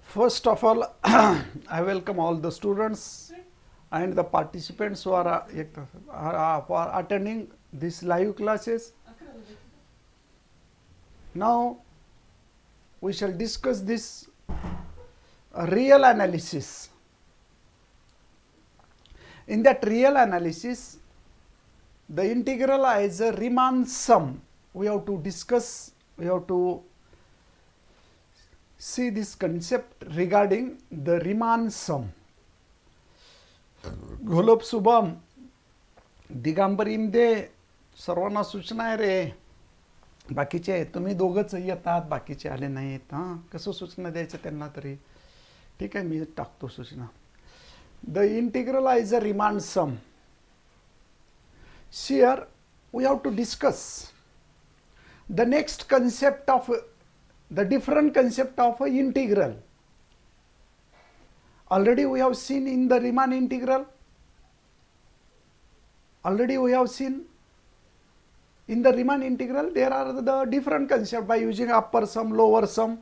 First of all, I welcome all the students and the participants who are attending these live classes. Now, we shall discuss this real analysis. In that real analysis, the integral is a Riemann sum. We have to discuss, we have to see this concept regarding the Riemann sum. Gholap Shubham Digambar इमदे सर्वांना सूचना आहे रे. बाकीचे तुम्ही दोघंच येतात, बाकीचे आले नाहीत. हां, कसं सूचना द्यायचं त्यांना तरी. ठीक आहे, मी टाकतो सूचना. The integral is a Riemann sum. Here we have to discuss the next concept of the different concept of a integral. Already we have seen in the Riemann integral. Already we have seen in the Riemann integral there are the different concepts by using upper sum, lower sum,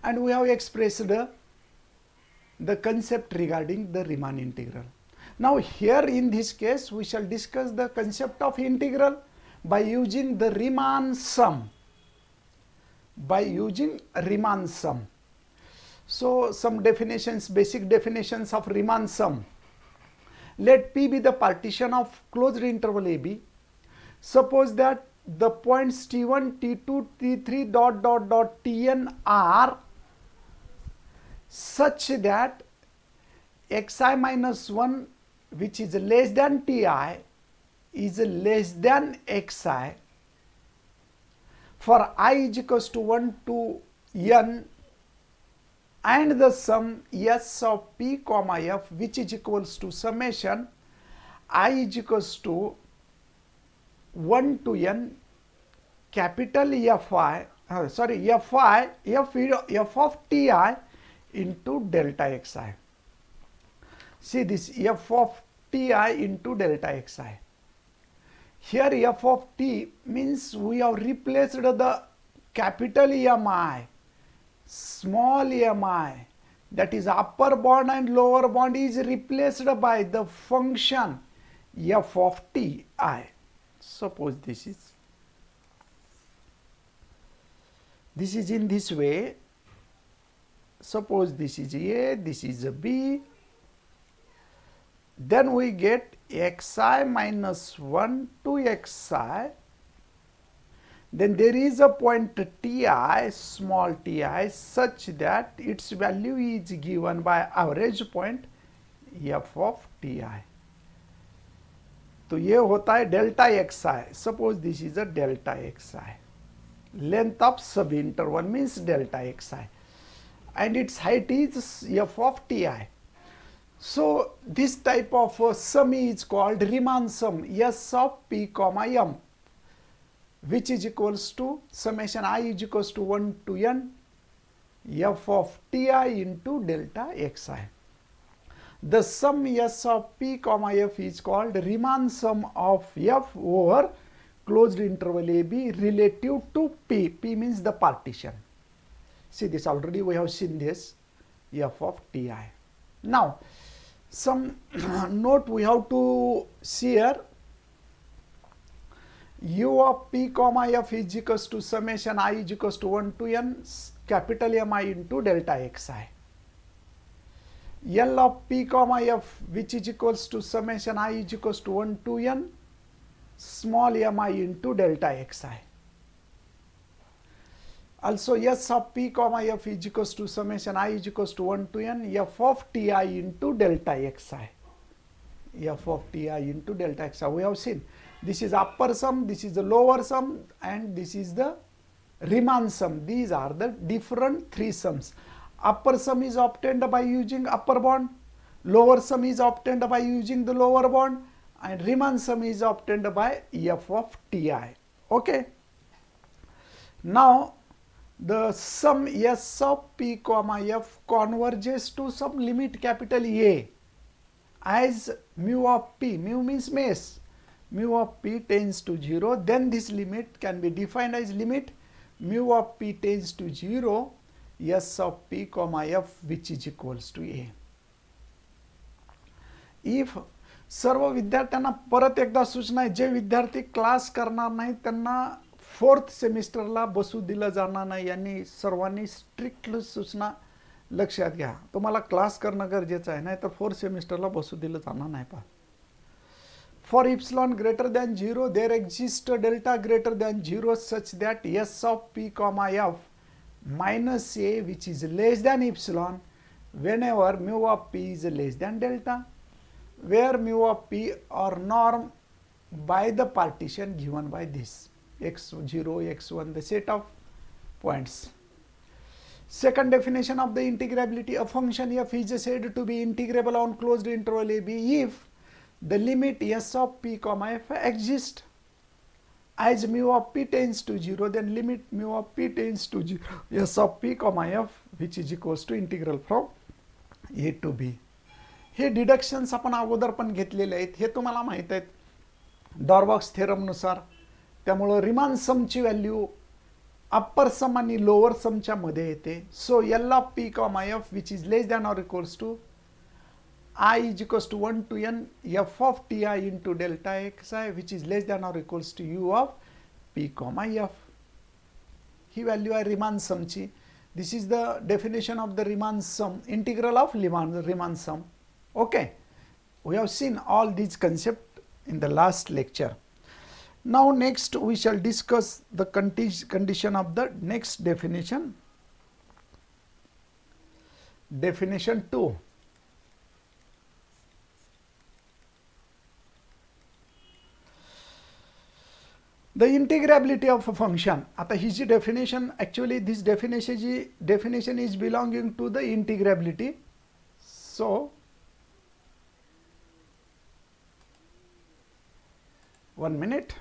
and we have expressed the concept regarding the Riemann integral. Now here in this case we shall discuss the concept of integral by using the Riemann sum. By using Riemann sum. So some definitions, basic definitions of Riemann sum. Let P be the partition of closed interval AB. Suppose that the points T1, T2, T3 Tn are such that xi minus 1, which is less than Ti, is less than xi for I is equals to 1 to n, and the sum S of P comma F, which is equals to summation I is equals to 1 to n capital Fi, F of Ti into delta xi. See this F of Ti into delta xi. Here F of T means we have replaced the capital Mi, small mi, that is upper bound and lower bound is replaced by the function F of Ti. Suppose this is in this way. Suppose this is A, this is a B. Then we get xi minus 1 to xi. Then there is a point Ti, small ti, such that its value is given by average point F of Ti. तो ये होता है delta xi. Suppose this is a delta xi. Length of sub interval means delta xi. And its height is F of Ti. So this type of sum is called Riemann sum, S of P comma M, which is equals to summation I is equals to 1 to n F of Ti into delta xi. The sum S of P comma F is called Riemann sum of F over closed interval AB relative to P. P means the partition. See this, already we have seen this F of Ti. Now some note we have to see here. U of P comma F is equals to summation I is equals to 1 to n capital Mi into delta xi. L of P comma F, which is equals to summation I is equals to 1 to n small mi into delta xi. Also S of P comma F is equals to summation I is equals to 1 to n F of Ti into delta xi. F of Ti into delta xi. We have seen this is upper sum, this is the lower sum, and this is the Riemann sum. These are the different three sums. Upper sum is obtained by using upper bound, lower sum is obtained by using the lower bound, and Riemann sum is obtained by F of Ti. Okay. Now the sum S of P comma F converges to some limit capital A as mu of P, mu means mesh, mu of P tends to 0, then this limit can be defined as limit mu of p tends to 0, s of p comma f which is equals to a. If सर्व विद्यार्थ्यांना परत एकदा सूचना आहे, जे विद्यार्थी class करणार नाही त्यांना 4th सेमिस्टरला बसू दिलं जाणार नाही. यांनी सर्वांनी स्ट्रिक्ट सूचना लक्षात घ्या. तुम्हाला क्लास करणं गरजेचं आहे, नाही तर 4th सेमिस्टरला बसू दिलं जाणार नाही. पहा, for epsilon greater than 0 there exists a delta greater than 0 such that s of p comma f minus a which is less than epsilon whenever mu of p is less than delta, where mu of p are norm by the partition given by this x0, x1, the set of points. Second definition of the integrability, a function f is said to be integrable on closed interval a b if the limit s of p comma f exists. As mu of p tends to 0, then limit mu of p tends to 0 s of p comma f which is equals to integral from a to b. हे deductions आपण अगोदर पण घेतलेले आहेत, हे तुम्हाला माहित आहेत डॉर्बॉक्स theorem नुसार. त्यामुळे रिमान समची व्हॅल्यू अप्पर सम आणि लोअर समच्या मध्ये येते. So L of P comma F which is less than or equals to I is equals to 1 to n f of ti into delta xi which is less than or equals to u of p comma f. ही value आहे Riemann समची. This is the definition of the Riemann sum, integral of Riemann sum. Okay, we have seen all these concepts in the last lecture. Now next we shall discuss the condition of the next definition. Definition 2. The integrability of a function. आता ही जी definition, actually this definition is belonging to the integrability. So one minute.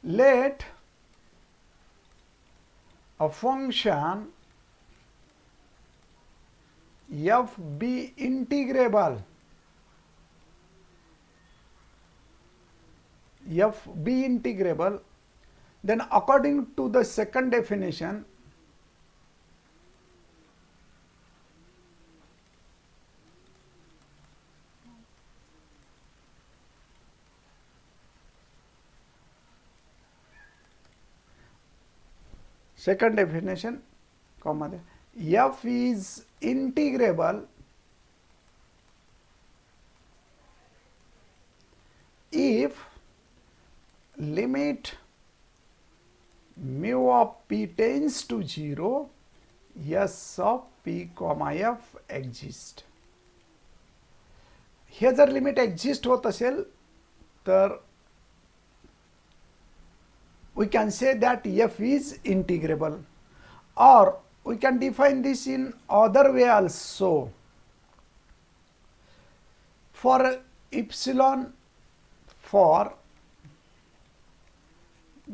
Let a function f be integrable. F be integrable, then according to the second definition, comma, f is integrable if limit mu of p tends to 0, s of p comma f exist. हे जर limit exist होत असेल तर we can say that f is integrable, or we can define this in other way also. For epsilon, for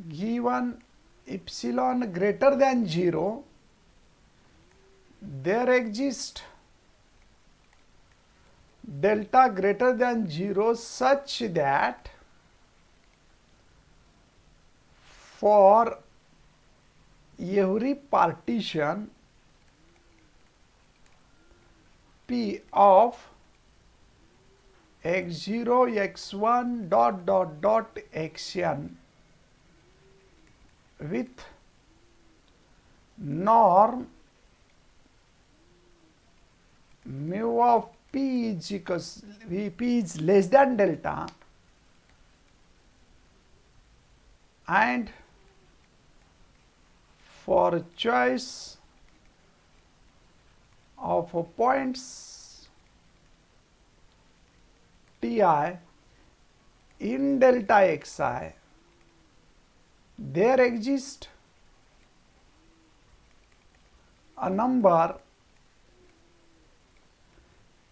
given epsilon greater than 0, there exists delta greater than 0 such that for every partition p of x0, x1 dot dot dot xn with norm mu of p is equals p is less than delta and for choice of points ti in delta xi, there exists a number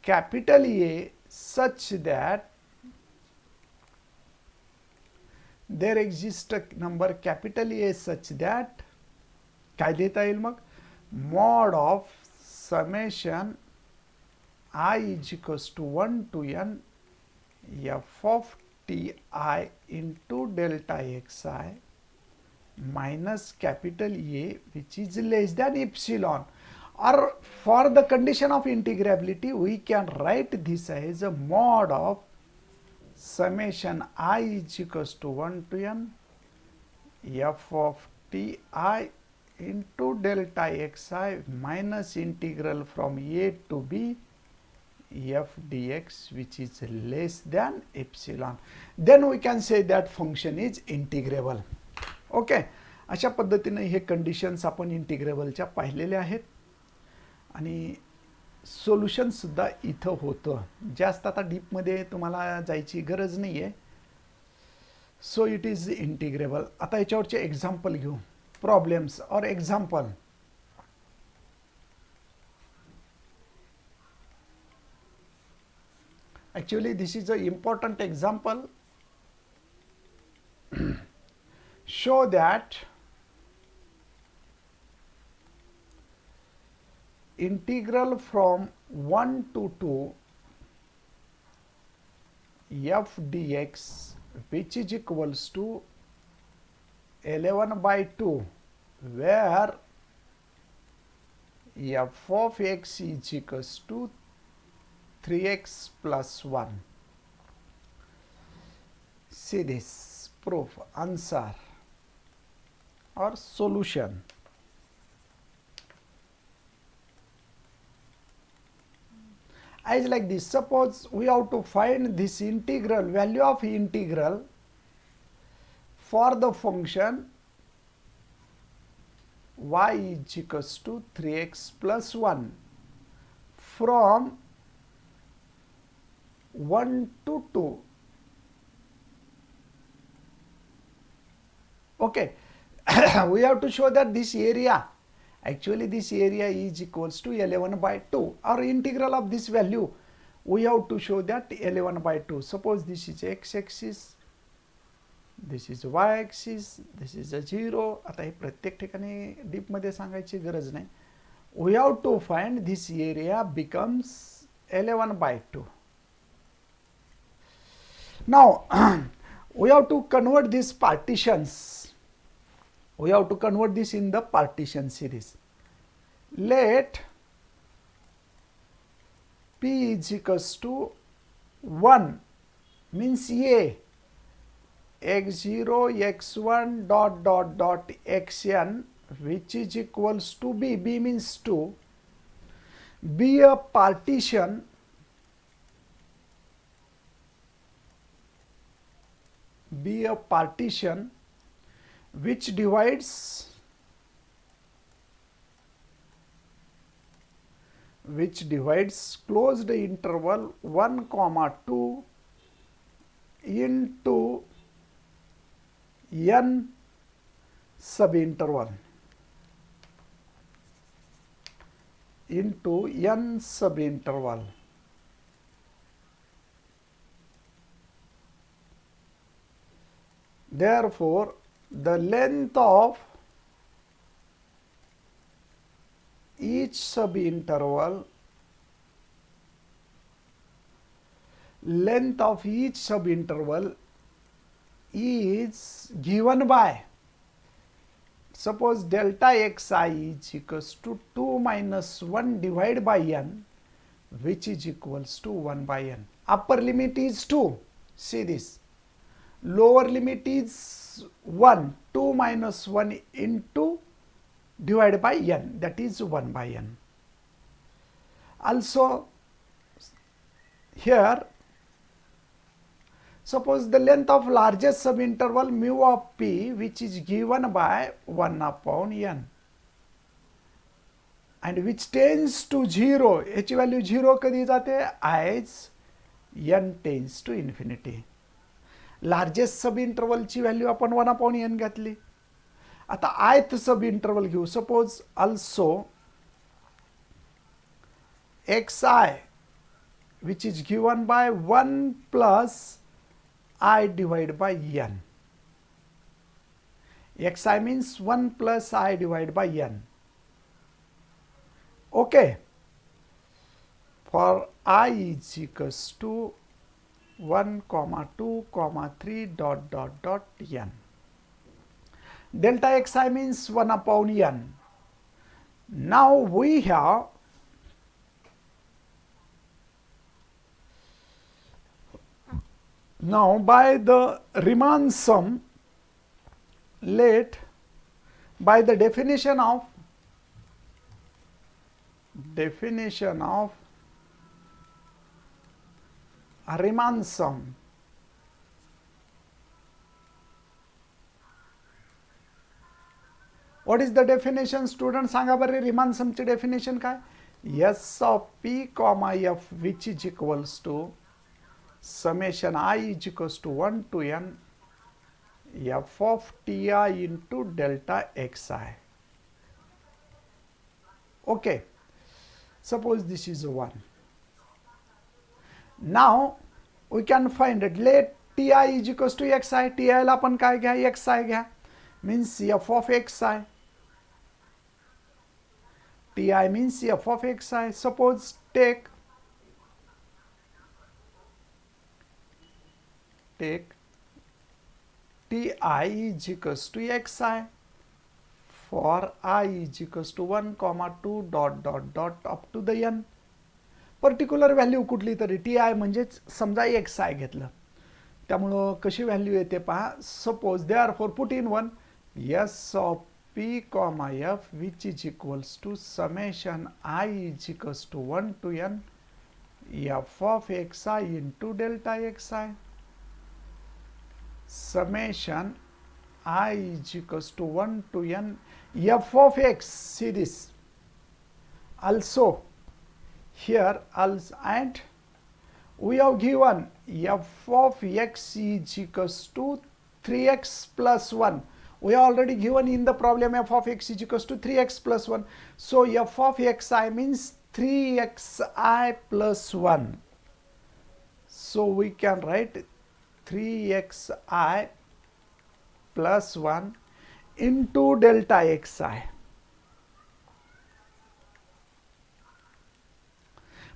capital A such that there exists a number capital A such that काय देता येईल मग mod of summation I is equals to 1 to n f of ti into delta xi minus capital A, which is less than epsilon. Or for the condition of integrability, we can write this as a mod of summation I is equals to 1 to n f of t I into delta xi minus integral from a to b f dx, which is less than epsilon. Then we can say that function is integrable. Okay, अशा पद्धतीने हे conditions आपण इंटिग्रेबलच्या पाहिलेले आहेत आणि solution सुद्धा इथं होतं. जास्त आता डीपमध्ये तुम्हाला जायची गरज नाही आहे. So it is integrable. आता याच्यावरचे एक्झाम्पल घेऊ, प्रॉब्लेम्स और example. Actually, this is an important example. Show that integral from 1 to 2 f dx, which is equals to 11 by 2, where f of x is equals to 3x plus 1. See this proof, answer or solution. As like this, suppose we have to find this integral, value of integral for the function y is equals to 3x plus 1 from 1 to 2. Okay, we have to show that this area, actually this area is equals to 11 by 2. Our integral of this value, we have to show that 11 by 2. Suppose this is x-axis, this is y-axis, this is a 0. आता हे प्रत्येक ठिकाणी deep मध्ये सांगायची गरज नाही. We have to find this area becomes 11 by 2. Now we have to convert these partitions. We have to convert this in the partition series. Let P is equals to 1 means A, x0 x1 dot dot dot xn, which is equals to B, B means 2, be a partition which divides closed interval 1 comma 2 into n subinterval Therefore, the length of each subinterval is given by, suppose delta xi is equals to 2 minus 1 divided by n, which is equals to 1 by n. Upper limit is 2. See this. Lower limit is 1. 2 minus 1 into divided by n, that is 1 by n. Also here, suppose the length of largest subinterval mu of p, which is given by 1 upon n, and which tends to 0. H value 0 कधी जाते as n tends to infinity. Largest सब इंटरवलची value आपण 1 upon n घातली. आता ith सब interval घेऊ. Suppose also xi, which is given by 1 plus I divided by n. xi means 1 plus I divided by n. Okay. For I is equals to 1, 2, 3 dot dot dot n. Delta xi means 1 upon n. Now we have by the Riemann sum, by the definition of Riemann sum, what is the definition? Student सांगा बरे Riemann sum ची definition काय? S of p comma f which is equals to summation I is equals to 1 to n f of ti into delta xi. Okay, suppose this is 1. Now we can find it. Let ti is equals to xi. ti ला आपण काय घ्या? xi घ्या. Means f of xi. ti means f of xi. Suppose take ti is equals to xi for I is equals to 1, 2 dot dot dot up to the n. Particular value कुठली तरी T I म्हणजेच समजा xi घेतलं, त्यामुळं कशी value येते पहा. Suppose they are for put in 1 s of p comma f which is equals to summation I is equals to 1 to n f of xi into delta xi. Summation I is equals to 1 to n f of x. See this also here also, and we have given f of x is equals to 3x plus 1. We are already given in the problem f of x is equals to 3x plus 1. So f of xi means 3xi plus 1. So we can write 3xi plus 1 into delta xi.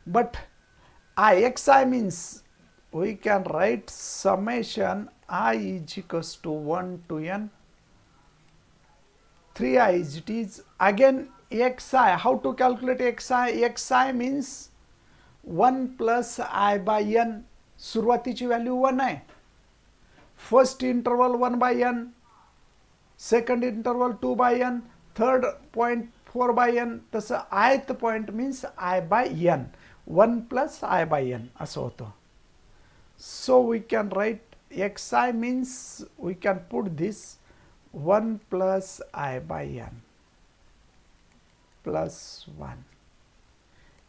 But xi means we can write summation I is equals to 1 to n 3i is it is. Again xi, how to calculate xi? xi means 1 plus I by n. सुरुवातीची value 1 आहे. First interval 1 by n, second interval 2 by n, third point 4 by n. तसं ith point means I by n, 1 plus I by n असं होतं. So we can write xi means we can put this 1 plus I by n plus 1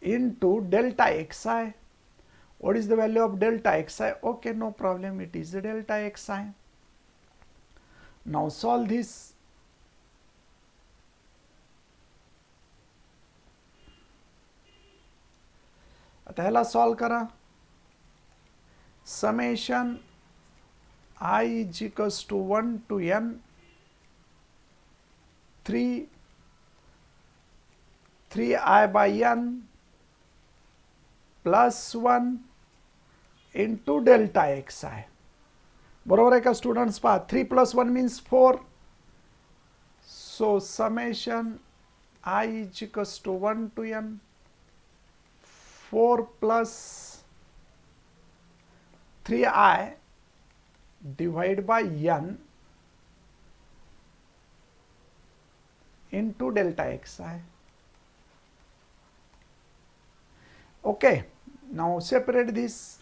into delta xi. What is the value of delta xi? Okay, no problem, it is delta xi. Now solve this. आता ह्याला solve करा. Summation I is equals to 1 to n 3i by n plus 1 into delta xi. बरोबर आहे का students? पहा 3 plus 1 means 4. So summation I is equals to 1 to n 4 plus 3i divided by n into delta xi. Okay, now separate this.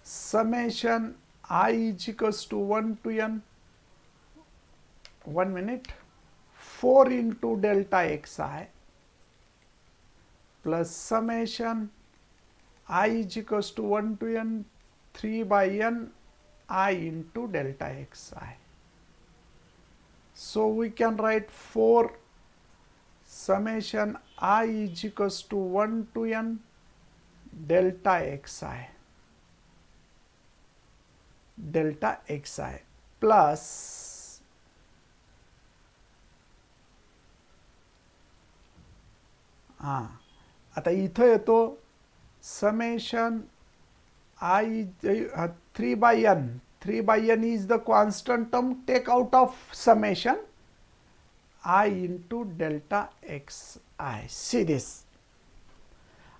Summation I is equals to 1 to n, 1 minute, 4 into delta xi plus summation I is equals to 1 to n 3 by n I into delta xi. So we can write 4 summation I is equals to 1 to n delta xi plus आता इथं येतो summation I 3 by n 3 by n is the constant term, take out of summation I into delta xi. See this,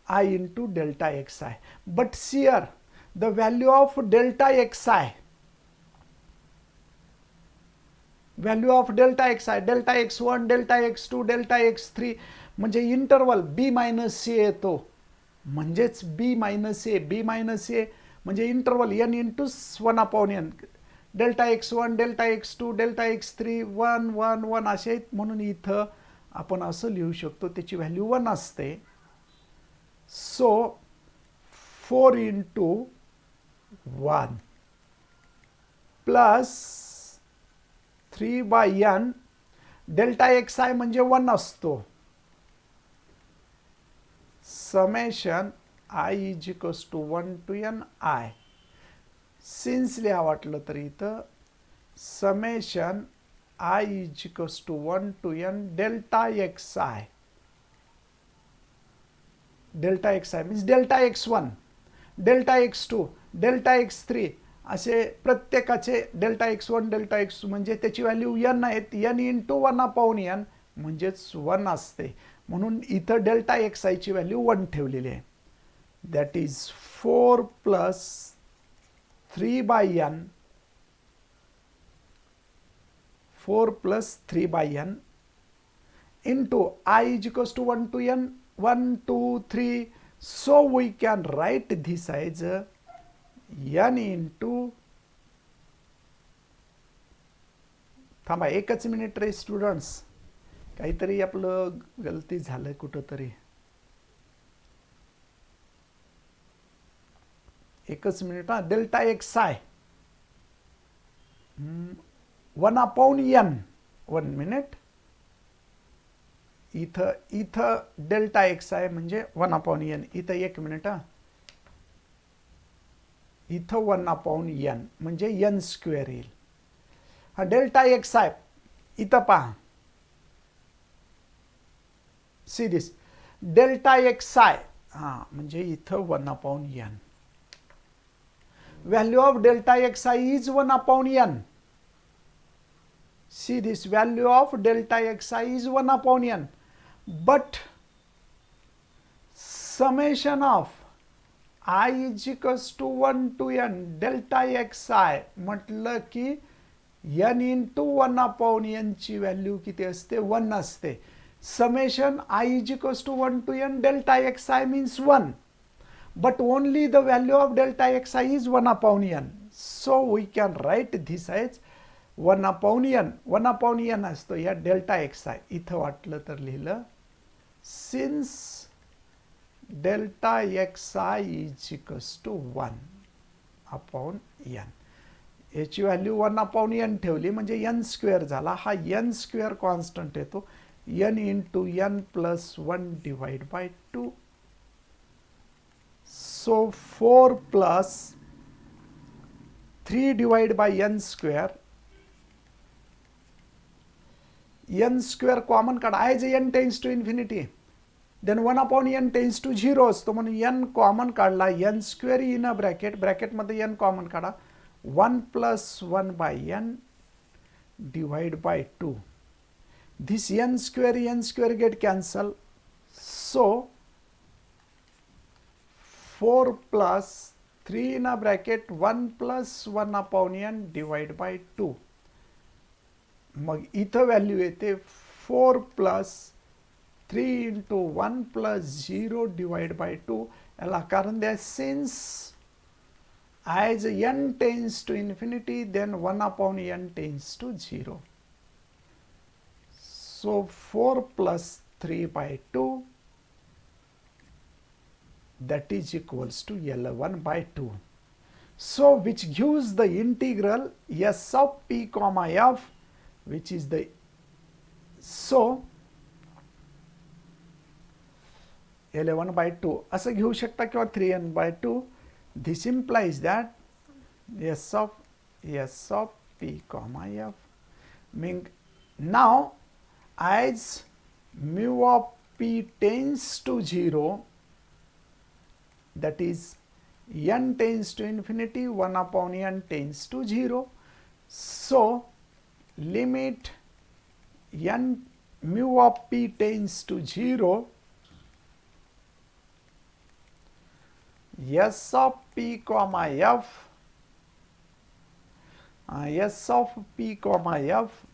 I into delta xi. But here the value of delta xi, value of delta xi, delta x1, delta x2, delta x3 म्हणजे interval b minus a येतो, म्हणजेच b minus a, b minus a म्हणजे interval n into 1/n, delta x1, delta x2, delta x3 1 1 1 असे आहेत. म्हणून इथं आपण असं लिहू शकतो, त्याची व्हॅल्यू 1 असते. So 4 into 1 plus 3 by n, delta xi म्हणजे 1 असतो, summation i is equals to 1 to n i. Since लिहा वाटलं तर इथं summation i is equals to 1 to n delta xi. Delta xi means delta x1, delta x2, delta x3 असे प्रत्येकाचे delta x1, delta x2 म्हणजे त्याची value n आहेत, n into 1/n म्हणजेच 1 असते. म्हणून इथं डेल्टा xi ची व्हॅल्यू 1 ठेवलेली आहे. That is 4 plus 3 by n, 4 plus 3 by n into I is equals to 1 to n, 1 2 3. So we can write this as n into, थांबा एकच मिनिट रे स्टुडंट्स, काहीतरी आपलं गलती झालं कुठंतरी, एकच minute. Delta xi 1/n, 1 minute. इथं डेल्टा xi म्हणजे 1/n, इथं 1 मिनिट. इथं 1/n म्हणजे n स्क्वेअर येईल. हा डेल्टा xi इथं पहा, सी दिस डेल्टा xi, हा म्हणजे इथं 1/n. value of delta xi is 1/n. See this, value of delta xi is 1/n, but summation of I is equals to 1 to n delta xi म्हटलं की n into 1/n ची value किती असते, 1 असते. Summation I is equals to 1 to n delta xi means 1. But only the value of delta xi is 1/n. So we can write this as 1/n. 1/n असतो या delta xi. इथं वाटलं तर लिहिलं, since delta xi is equals to 1/n. याची value 1/n ठेवली म्हणजे n square झाला. हा n स्क्वेअर कॉन्स्टंट येतो, n into n plus 1 divide by 2. So 4 plus 3 divided by n square. n square common काढा, as n tends to infinity, then 1/n tends to 0 असतो, म्हणून n common काढला, n square in a bracket, bracket मध्ये n common काढा, 1 plus 1 by n divide by 2. This n square get cancel. So 4 plus 3 in a bracket 1 plus 1/n divide by 2. मग इथं value येते 4 plus 3 into 1 plus 0 divide by 2. याला कारण द्या, since as n tends to infinity then 1/n tends to 0. So 4 plus 3 by 2, that is equals to L1 by 2. So which gives the integral s of p comma f, which is the, so L1 by 2 असं घेऊ शकता किंवा 3n by 2. This implies that s of p comma f. Mean now as mu of p tends to 0, that is n tends to infinity, 1 upon n tends to 0. So limit n mu of p tends to 0, s of p comma f, s of p comma f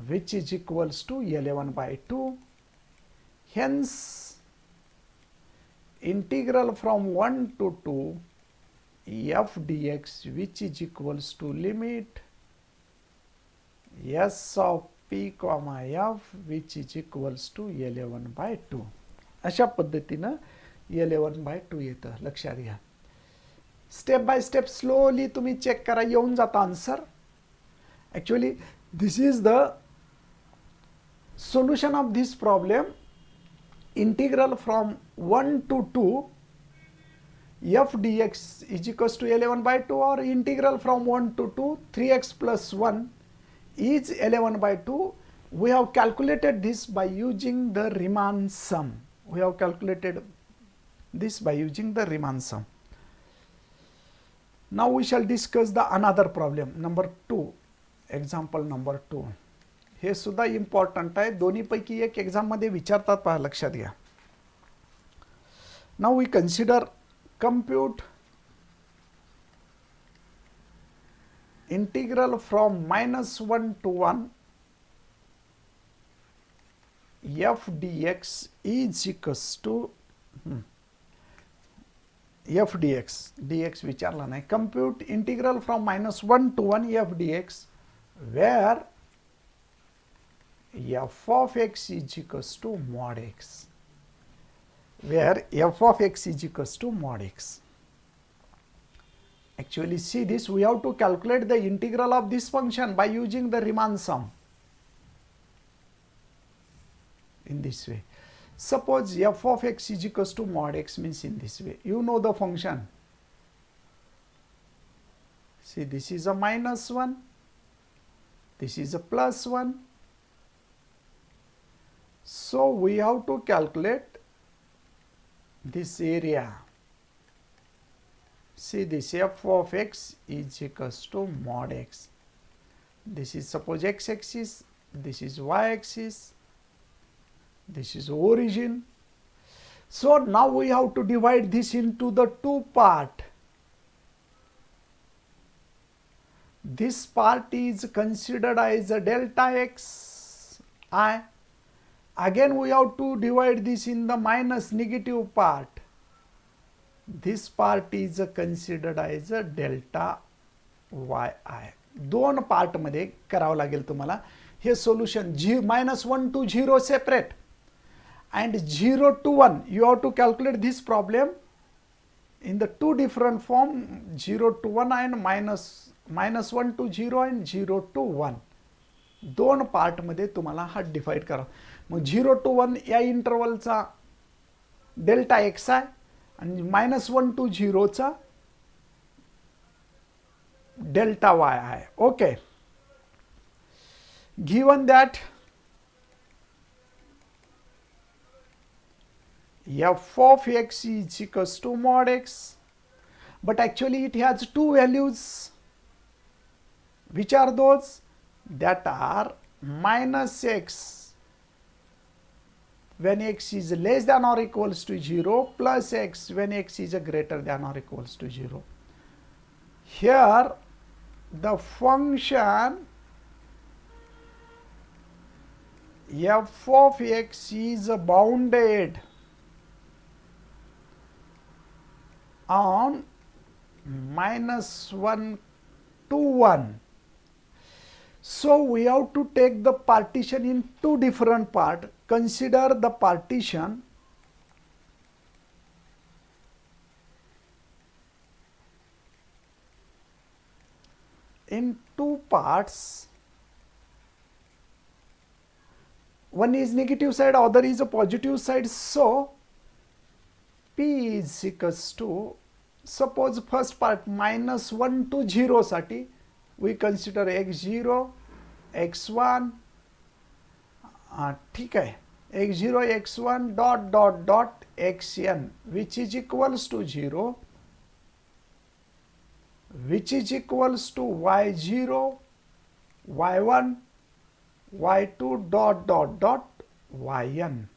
which is equals to 11 by 2. Hence, integral from 1 to 2 f dx which is equals to limit s of p comma f which is equals to 11 by 2. अशा पद्धतीनं 11 by 2 येतं, लक्षात घ्या. Step by step slowly तुम्ही check करा, येऊन जाता answer. Actually this is the solution of this problem. Integral from 1 to 2 f dx is equals to 11 by 2, or integral from 1 to 2 3x plus 1 is 11 by 2. We have calculated this by using the Riemann sum. We have calculated this by using the Riemann sum. Now we shall discuss the another problem, number 2, example number 2. हे सुद्धा important आहे, दोन्हीपैकी एक एक्झाममध्ये विचारतात, पहा, लक्षात घ्या. Now we consider compute integral from -1 to 1 f dx is equals to f dx विचारला नाही. Compute integral from -1 to 1 f dx where f of x is equals to mod x, where f of x is equals to mod x. Actually, see this, we have to calculate the integral of this function by using the Riemann sum in this way. Suppose f of x is equals to mod x means in this way. You know the function. See, this is a -1, this is a +1. So we have to calculate this area. See, this f of x is equals to mod x. This is suppose x axis, this is y axis, this is origin. So now we have to divide this into the two part. This part is considered as a delta x I. Again we have to divide this in the minus negative part. This part is considered as a delta yi. दोन part मध्ये करावं लागेल तुम्हाला हे solution. -1 to 0 separate and 0 to 1 you have to calculate this problem in the two different form, 0 to 1 and -1 to 0 and 0 to 1. दोन part मध्ये तुम्हाला हा divide करा. मग 0 to 1 या इंटरवलचा डेल्टा एक्स आहे आणि -1 to 0 चा डेल्टा वाय आहे. Okay, given that f of x is equals to mod x, but actually it has two values. Which are those? That are -x when x is less than or equals to 0, plus x when x is greater than or equals to 0. Here the function f of x is bounded on -1 to 1. So we have to take the partition in two different parts. Consider the partition in two parts. One is negative side, other is a positive side. So p is equals to, suppose first part -1 to 0 साठी we consider x0, x1. ठीक आहे. x0 x1 dot dot dot xn, which is equals to 0, which is equals to y0 y1 y2 dot dot dot yn,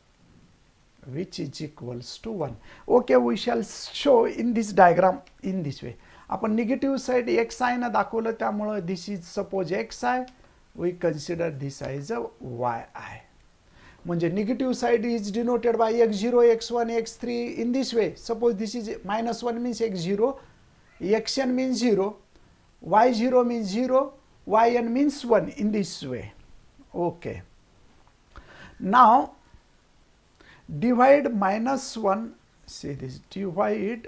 which is equals to 1. Okay, we shall show in this diagram in this way. आपण negative side xi ना दाखवलं, त्यामुळे this is suppose xi, we consider this as a yi. म्हणजे negative side is denoted by x0 x1 x3 in this way. Suppose this is -1 means x0, xn means 0, y0 means 0, yn means 1 in this way. Okay. Now divide -1, see this, divide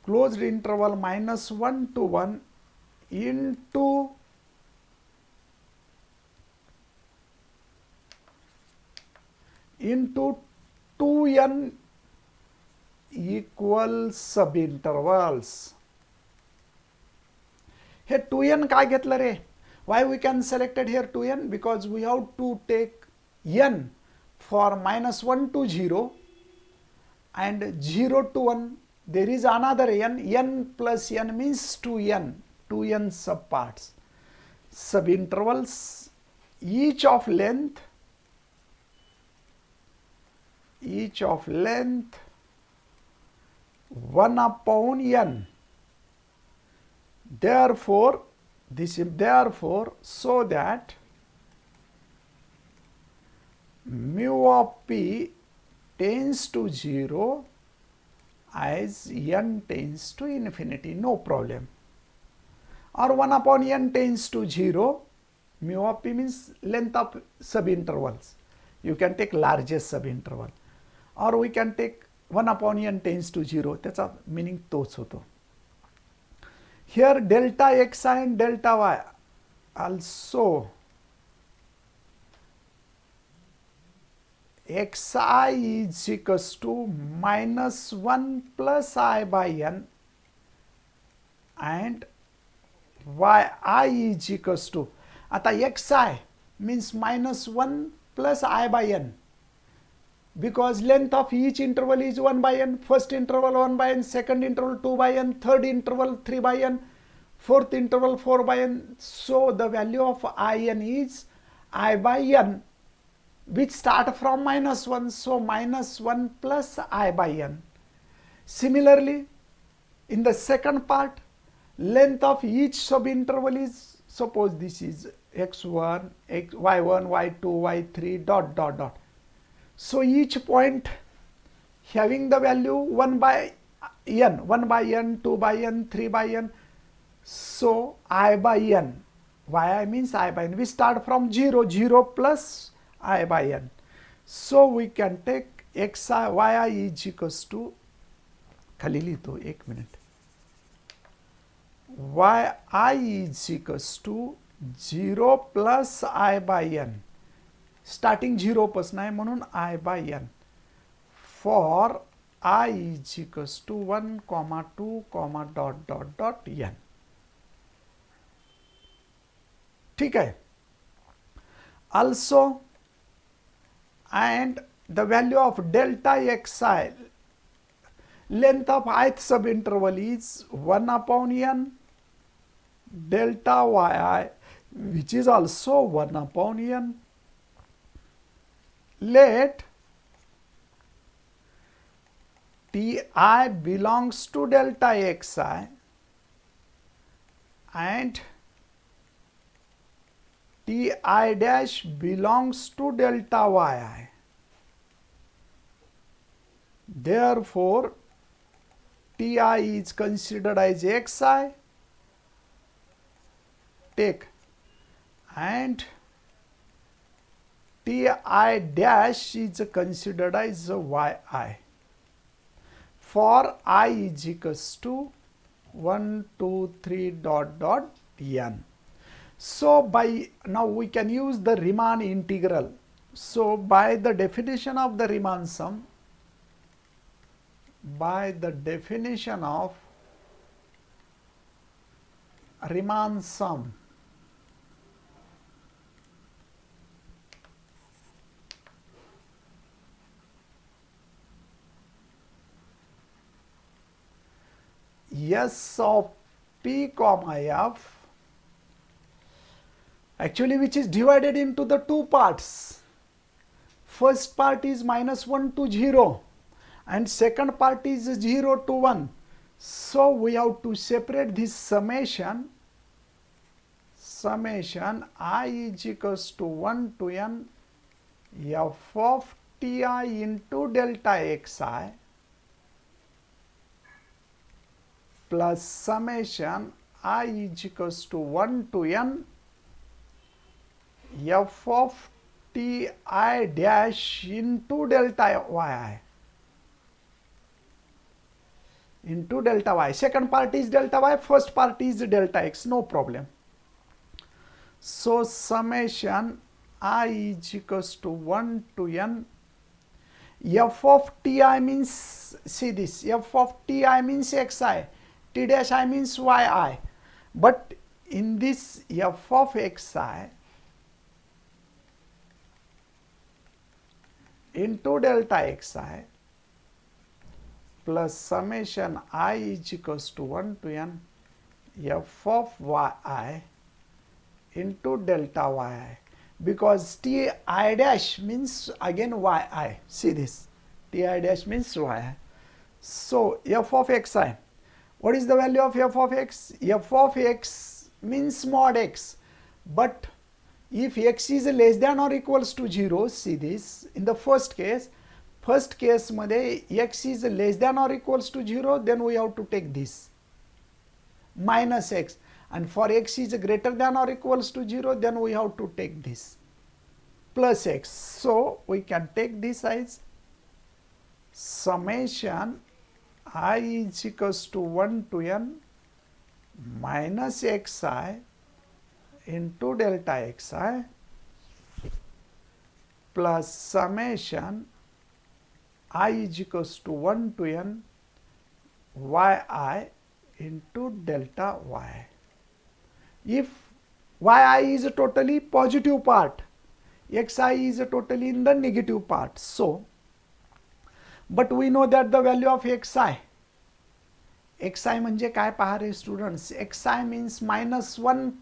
closed interval -1 to 1 into into 2n equal subintervals. Here 2n काय घेतलं रे? Why we can selected here 2n? Because we have to take n for -1 to 0 and 0 to 1. There is another n plus n means 2n subparts. Subintervals, each of length 1 upon n. Therefore, this is therefore, so that mu of p tends to 0 as n tends to infinity, no problem. Or 1 upon n tends to 0, mu of p means length of subintervals. You can take largest subinterval. Or we can take 1 upon n tends to 0, त्याचा meaning तोच होतो. Here delta xi and delta y also xi is equals to -1 plus I by n and yi is equals to, आता xi means -1 plus I by n, because length of each interval is 1 by n. First interval 1 by n, second interval 2 by n, third interval 3 by n, fourth interval 4 by n. So the value of in is I by n, which start from -1. So -1 plus I by n. Similarly, in the second part, length of each subinterval is, suppose this is x1, y1, y2, y3 dot dot dot. So each point having the value 1 by n, 1 by n, 2 by n, 3 by n. So I by n, yi means I by n. We start from 0, 0 plus I by n. So we can take xi, yi is equals to, खाली लिहितो एक minute, yi is equals to 0 plus I by n. Starting 0 पासून आहे म्हणून I by n. For I is equals to 1, 2, dot dot dot n. ठीक आहे. Also, and the value of delta xi, length of ith subinterval is 1 upon n delta yi, which is also 1 upon n. Let Ti belongs to delta xi and Ti dash belongs to delta yi. Therefore, Ti is considered as xi, take, and Ti dash is considered as yi. For I is equals to 1, 2, 3 dot dot n. So by now we can use the Riemann integral. So by the definition of the Riemann sum, by the definition of Riemann sum, S of P comma F, actually which is divided into the two parts. First part is -1 to 0 and second part is 0 to 1. So we have to separate this summation I is equals to 1 to n f of ti into delta xi plus summation I is equals to 1 to n f of ti dash into delta yi into delta y. Second part is delta y, first part is delta x, no problem. So summation I is equals to 1 to n f of ti means, see this, f of ti means xi, t dash I means yi, but in this f of xi into delta xi plus summation I is equals to 1 to n f of yi into delta yi, because ti dash means again yi, see this, ti dash means yi. So f of xi, what is the value of f of x? F of x means mod x, but if x is less than or equals to 0, see this, in the first case मध्ये x is less than or equals to 0, then we have to take this minus x, and for x is greater than or equals to 0, then we have to take this plus x. So we can take this as summation I is equals to 1 to n minus xi into delta xi plus summation I is equals to 1 to n yi into delta y. If yi is a totally positive part, xi is a totally in the negative part. So, but we know that the value of xi म्हणजे काय पहा रे students, xi means -1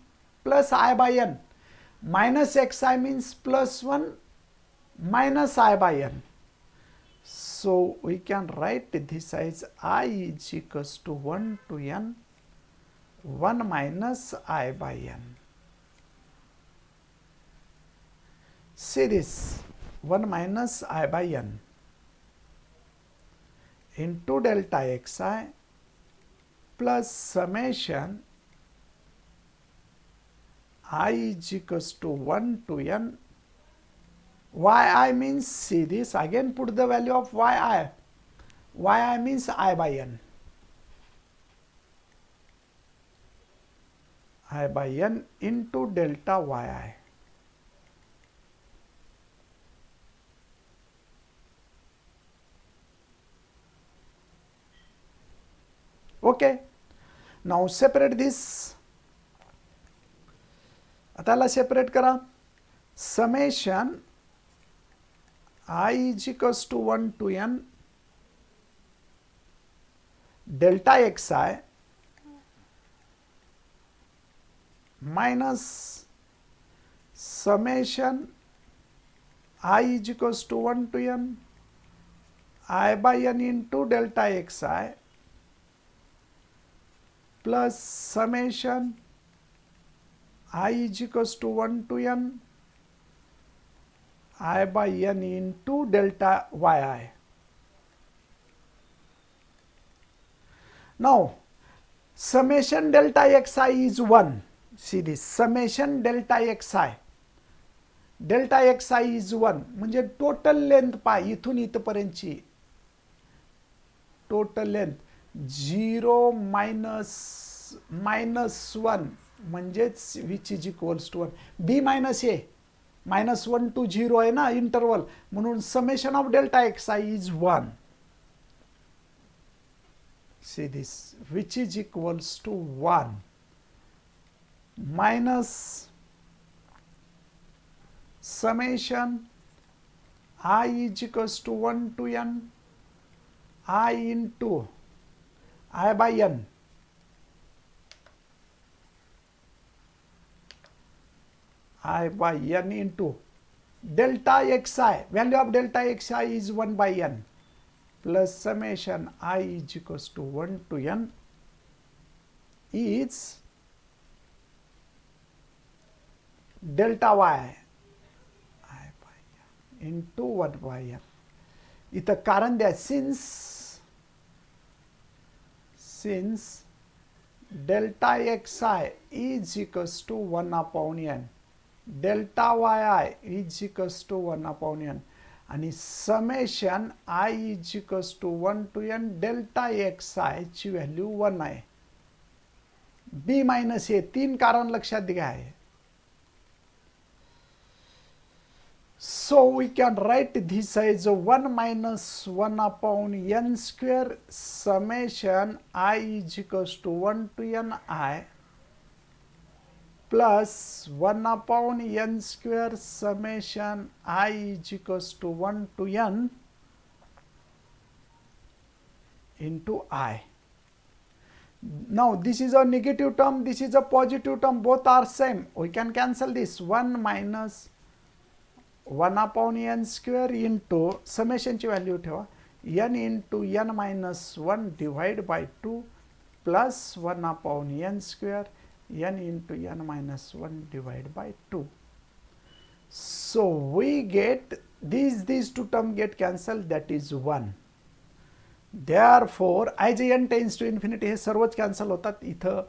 plus I by n, minus xi means +1 minus I by n. So we can write this as I is equals to 1 to n 1 minus I by n. See this, 1 minus I by n into delta xi plus summation I is equals to 1 to n yi means, see this, again put the value of yi means I by n, I by n into delta yi. Okay, now separate this. आता याला separate करा. Summation I is equals to 1 to n delta xi minus summation I is equals to 1 to n I by n into delta xi plus summation I is equals to 1 to n I by n into delta yi. Now summation delta xi is 1. See this, summation delta xi is 1 म्हणजे total length पहा इथून इथपर्यंतची total length 0 minus 1 म्हणजेच which is equals to 1. b minus a -1 to 0 आहे ना interval, म्हणून summation of delta xi is 1. See this, which is equals to 1 minus summation I is equals to 1 to n I into I by n I by n into delta xi, value of delta xi is 1 by n, plus summation I is equals to 1 to n is delta y I by n into 1 by n. इथं कारण द्या, since delta xi is equals to 1 upon n, delta yi is equals to 1 upon n, आणि summation I is equals to 1 to n delta xi ची value 1 आहे. b minus हे 3 कारण लक्षात घ्या आहे. So we can write this as 1 minus 1 upon n square summation I is equals to 1 to n I plus 1 upon n square summation I is equals to 1 to n into I. Now this is a negative term, this is a positive term, both are same. We can cancel this. 1 minus 1 upon n square into summation ची value ठेवा, n into n minus 1 divide by 2 plus 1 upon n square n into n minus 1 divide by 2. So we get these two terms get cancelled, that is 1. Therefore as n tends to infinity हे सर्वच cancel होतात, इथं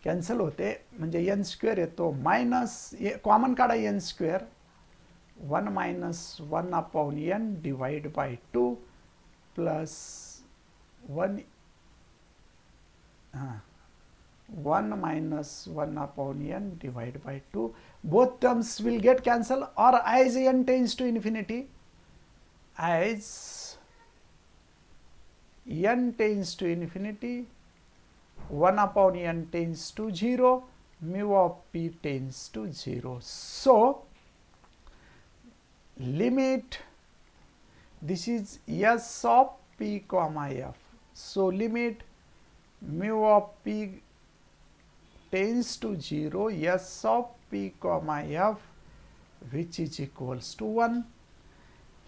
cancel होते म्हणजे n square येतो, minus common काढा n square, 1 minus 1 upon n divide by 2 plus 1 minus 1 upon n divide by 2. Both terms will get cancelled, or as n tends to infinity, as n tends to infinity, 1 upon n tends to 0, mu of p tends to 0. So limit, this is s of p comma f. So limit mu of p tends to 0, s of p comma f, which is equals to 1.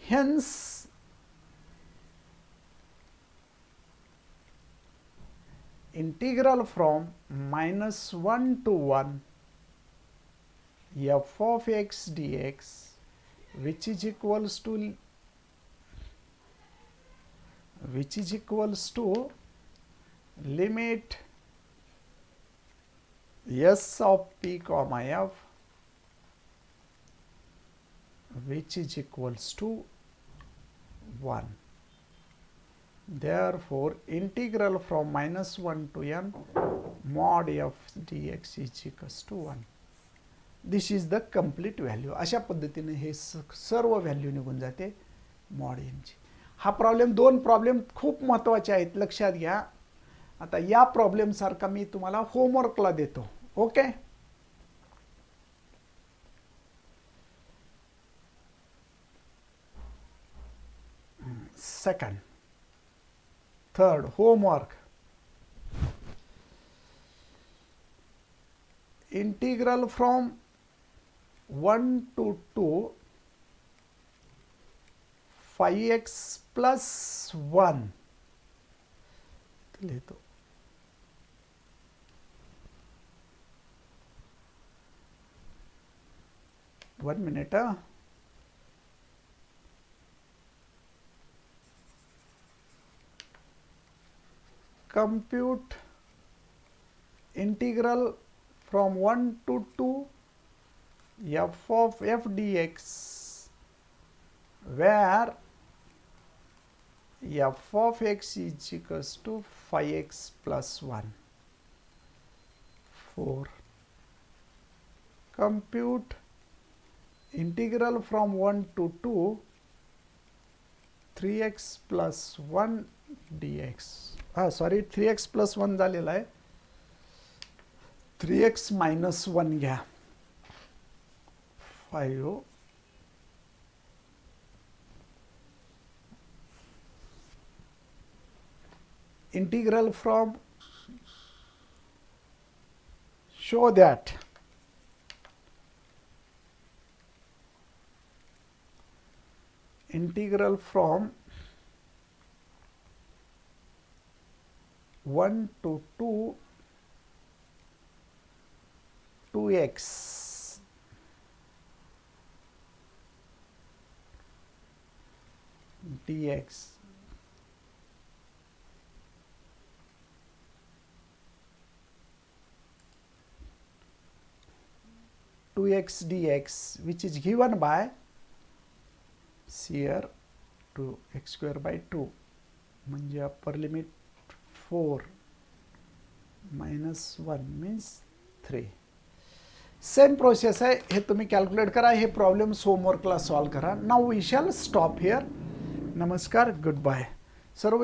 Hence integral from minus 1 to 1 f of x dx, which is equals to limit s of p comma f, which is equals to 1. Therefore integral from minus 1 to n mod f dx is equals to 1. This is the complete value. अशा पद्धतीने हे सर्व value निघून जाते mod n ची. हा problem, दोन problem खूप महत्त्वाचे आहेत, लक्षात घ्या. आता या प्रॉब्लेम सारखा मी तुम्हाला होमवर्कला देतो. Okay, second, third homework. Integral from 1 to 2 5x plus 1 लेतो. 1 minute. Compute integral from 1 to 2 f of f dx, where f of x is equals to 5x plus 1. 4. Compute integral from 1 to 2 3x plus 1 dx. Sorry, 3x plus 1 झालेला आहे, 3x minus 1 घ्या. 5 integral from, show that integral from 1 to 2 2x dx which is given by here to x square by 2 म्हणजे upper limit 4 minus 1 means 3. Same process आहे, हे तुम्ही calculate करा. हे problems होमवर्कला सॉल्व करा. Now we shall stop here. नमस्कार, goodbye सर्व.